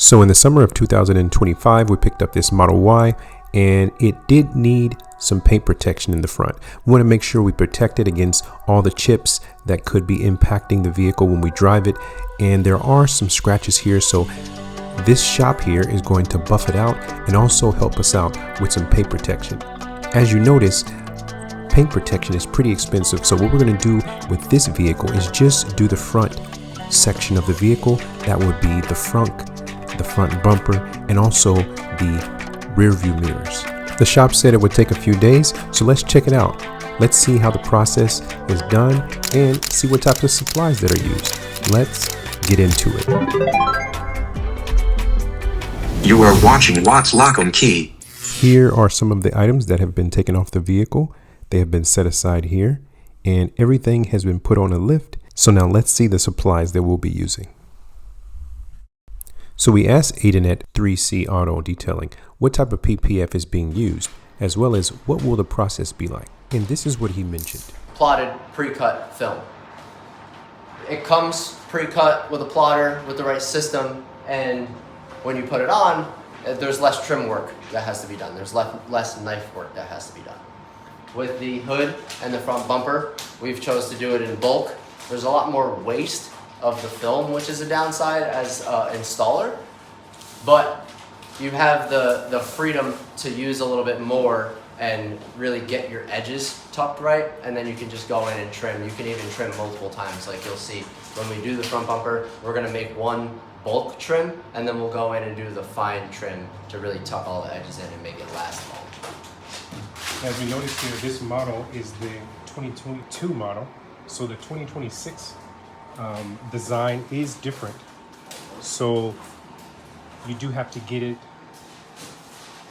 So in the summer of 2025, we picked up this Model Y, and it did need some paint protection in the front. We want to make sure we protect it against all the chips that could be impacting the vehicle when we drive it. And there are some scratches here, so this shop here is going to buff it out and also help us out with some paint protection. As you notice, paint protection is pretty expensive, so what we're going to do with this vehicle is just do the front section of the vehicle. That would be the front bumper, and also the rear view mirrors. The shop said it would take a few days, so let's check it out. Let's see how the process is done and see what type of supplies that are used. Let's get into it. You are watching Watts Lock and Key. Here are some of the items that have been taken off the vehicle. They have been set aside here, and everything has been put on a lift. So now let's see the supplies that we'll be using. So we asked Aidenet 3C Auto Detailing what type of PPF is being used, as well as what will the process be like. And this is what he mentioned. Plotted pre-cut film. It comes pre-cut with a plotter with the right system, and when you put it on, there's less trim work that has to be done. There's less knife work that has to be done. With the hood and the front bumper, we've chose to do it in bulk. There's a lot more waste of the film, which is a downside as an installer, but you have the freedom to use a little bit more and really get your edges tucked right, and then you can just go in and trim. You can even trim multiple times. Like you'll see when we do the front bumper, we're gonna make one bulk trim, and then we'll go in and do the fine trim to really tuck all the edges in and make it last long. As we notice here, this model is the 2022 model, so the 2026 design is different, so you do have to get it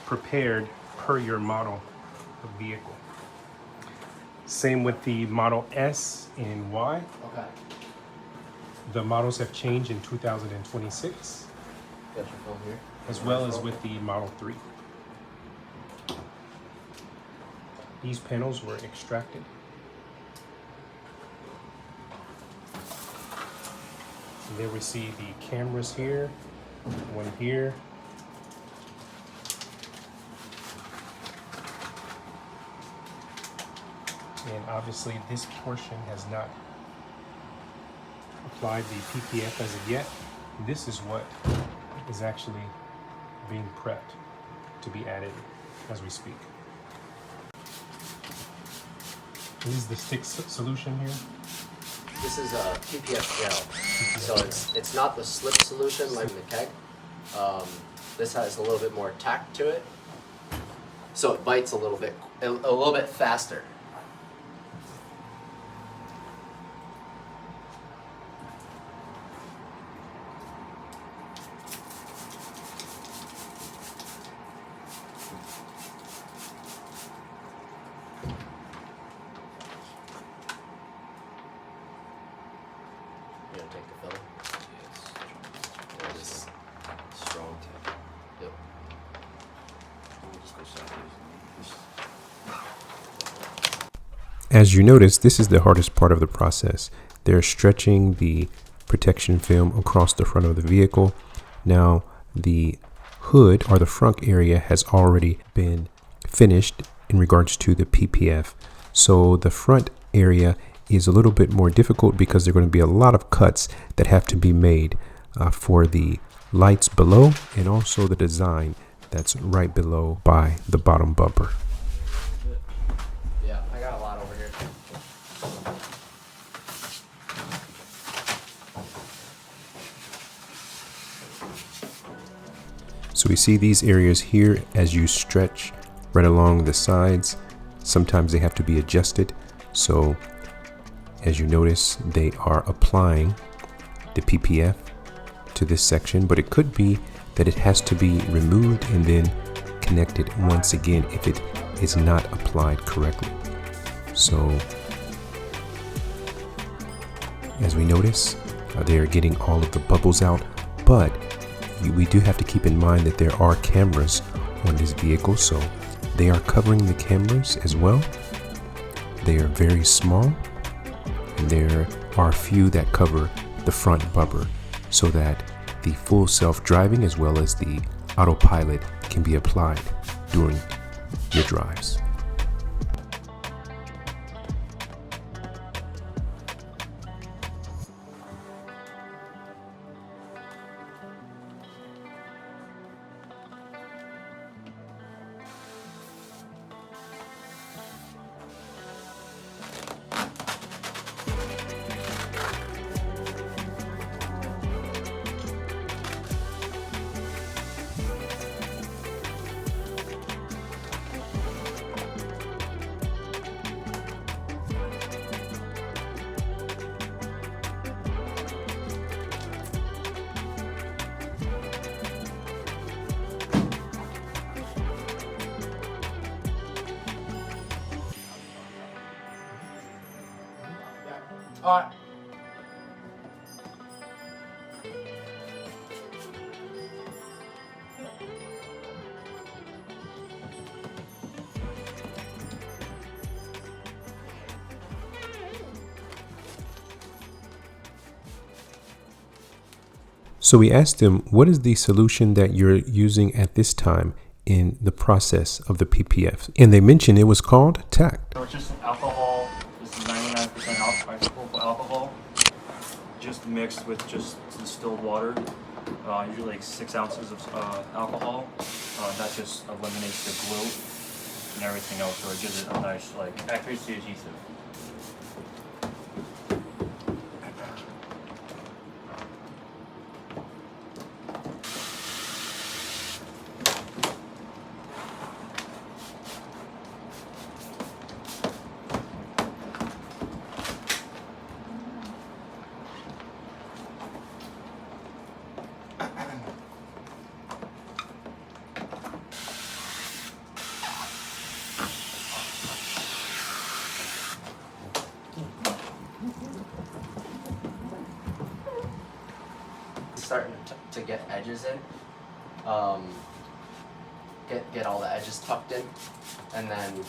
prepared per your model of vehicle. Same with the Model S and Y. Okay. The models have changed in 2026, Got your film here. as well as with the Model 3. These panels were extracted. And there we see the cameras here, one here. And obviously this portion has not applied the PPF as of yet. This is what is actually being prepped to be added as we speak. This is the stick solution here. This is a PPF gel, so it's not the slip solution like the keg. This has a little bit more tack to it, so it bites a little bit faster. You gonna take the film? Yes. There it is. Strong tape. Yep. As you notice, this is the hardest part of the process. They're stretching the protection film across the front of the vehicle. Now, the hood or the front area has already been finished in regards to the PPF. So the front area is a little bit more difficult because there are going to be a lot of cuts that have to be made for the lights below, and also the design that's right below by the bottom bumper. Yeah, I got a lot over here. So we see these areas here as you stretch right along the sides. Sometimes they have to be adjusted. So as you notice, they are applying the PPF to this section, but it could be that it has to be removed and then connected once again if it is not applied correctly. So as we notice, they are getting all of the bubbles out, but we do have to keep in mind that there are cameras on this vehicle, so they are covering the cameras as well. They are very small, and there are a few that cover the front bumper so that the full self-driving as well as the autopilot can be applied during your drives. All right. So we asked them, what is the solution that you're using at this time in the process of the PPF? And they mentioned it was called TACT. So it's just alcohol. This is 99% isopropyl alcohol, just mixed with just distilled water. Usually like 6 ounces of alcohol. That just eliminates the glue and everything else, or it gives it a nice like accuracy adhesive. Starting to get edges in, get all the edges tucked in, and then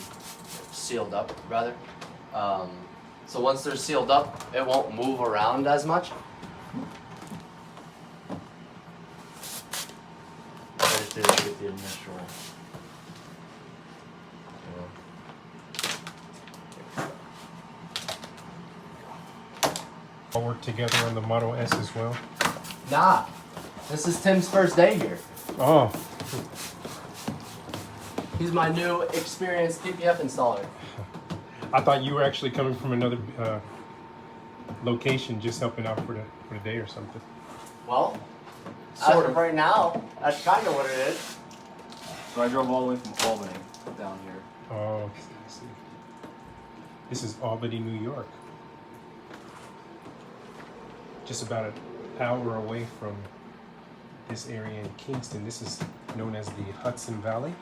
sealed up rather. So once they're sealed up, it won't move around as much. I just did it to get the initial. I'll work together on the Model S as well. Nah, this is Tim's first day here. Oh, He's my new experienced PPF installer. I thought you were actually coming from another location, just helping out for the day or something. Well, sort of right now, that's kind of what it is. So I drove all the way from Albany down here. Oh, I see. This is Albany, New York. Just about an hour away from this area in Kingston. This is known as the Hudson Valley.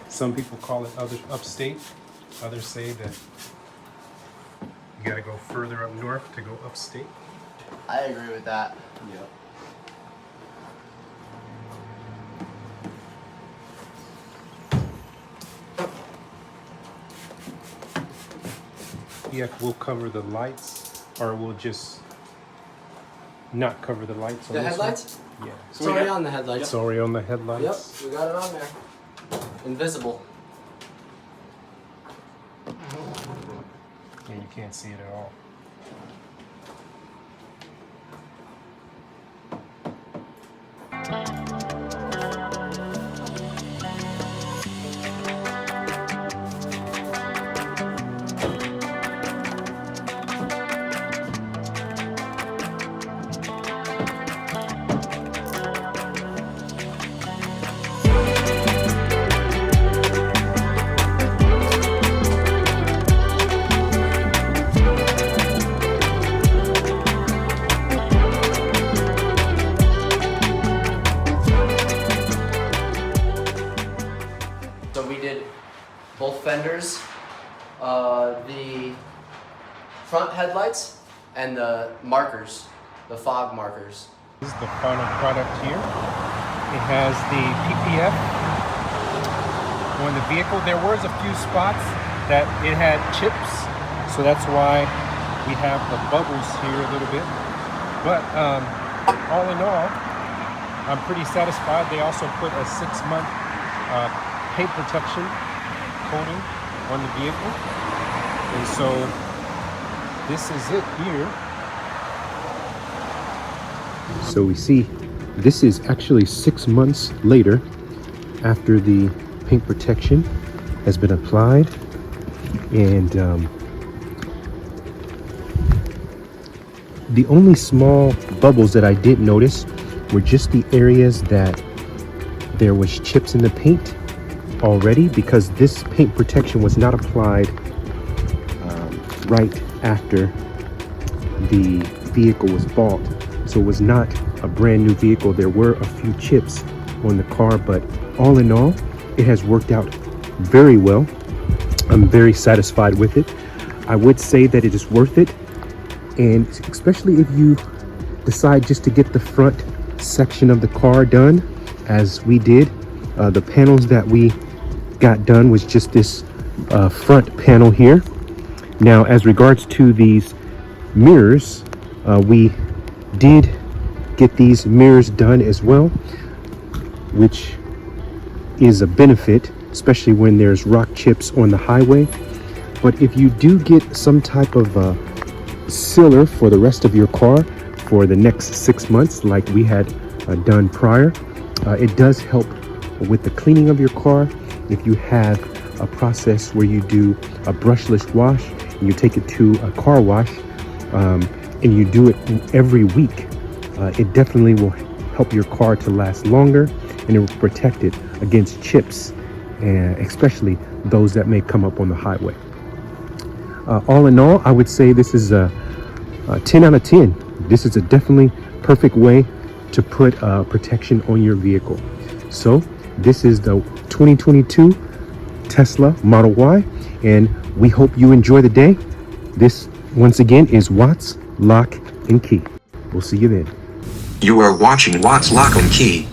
Some people call it upstate. Others say that you gotta go further up north to go upstate. I agree with that. Yeah. Yeah, we'll cover the lights, or we'll just not cover the lights. On The this headlights? One. Yeah. It's already on the headlights. Sorry on the headlights. Yep, we got it on there. Invisible. Yeah, you can't see it at all. So we did both fenders, the front headlights, and the markers, the fog markers. This is the final product here. It has the PPF on the vehicle. There was a few spots that it had chips, so that's why we have the bubbles here a little bit. But all in all, I'm pretty satisfied. They also put a 6-month paint protection coating on the vehicle. And so this is it here. So we see this is actually 6 months later after the paint protection has been applied. And the only small bubbles that I did notice were just the areas that there was chips in the paint already, because this paint protection was not applied right after the vehicle was bought. So it was not a brand new vehicle. There were a few chips on the car, but all in all, it has worked out very well. I'm very satisfied with it. I would say that it is worth it. And especially if you decide just to get the front section of the car done, as we did. The panels that we got done was just this front panel here. Now, as regards to these mirrors, we did get these mirrors done as well, which is a benefit, especially when there's rock chips on the highway. But if you do get some type of sealer for the rest of your car for the next 6 months, like we had done prior, it does help with the cleaning of your car. If you have a process where you do a brushless wash and you take it to a car wash, and you do it every week, it definitely will help your car to last longer, and it will protect it against chips, and especially those that may come up on the highway. All in all, I would say this is a 10 out of 10. This is a definitely perfect way to put protection on your vehicle. So this is the 2022 Tesla Model Y, and we hope you enjoy the day. This, once again, is Watts Lock and Key. We'll see you then. You are watching Watts Lock and Key.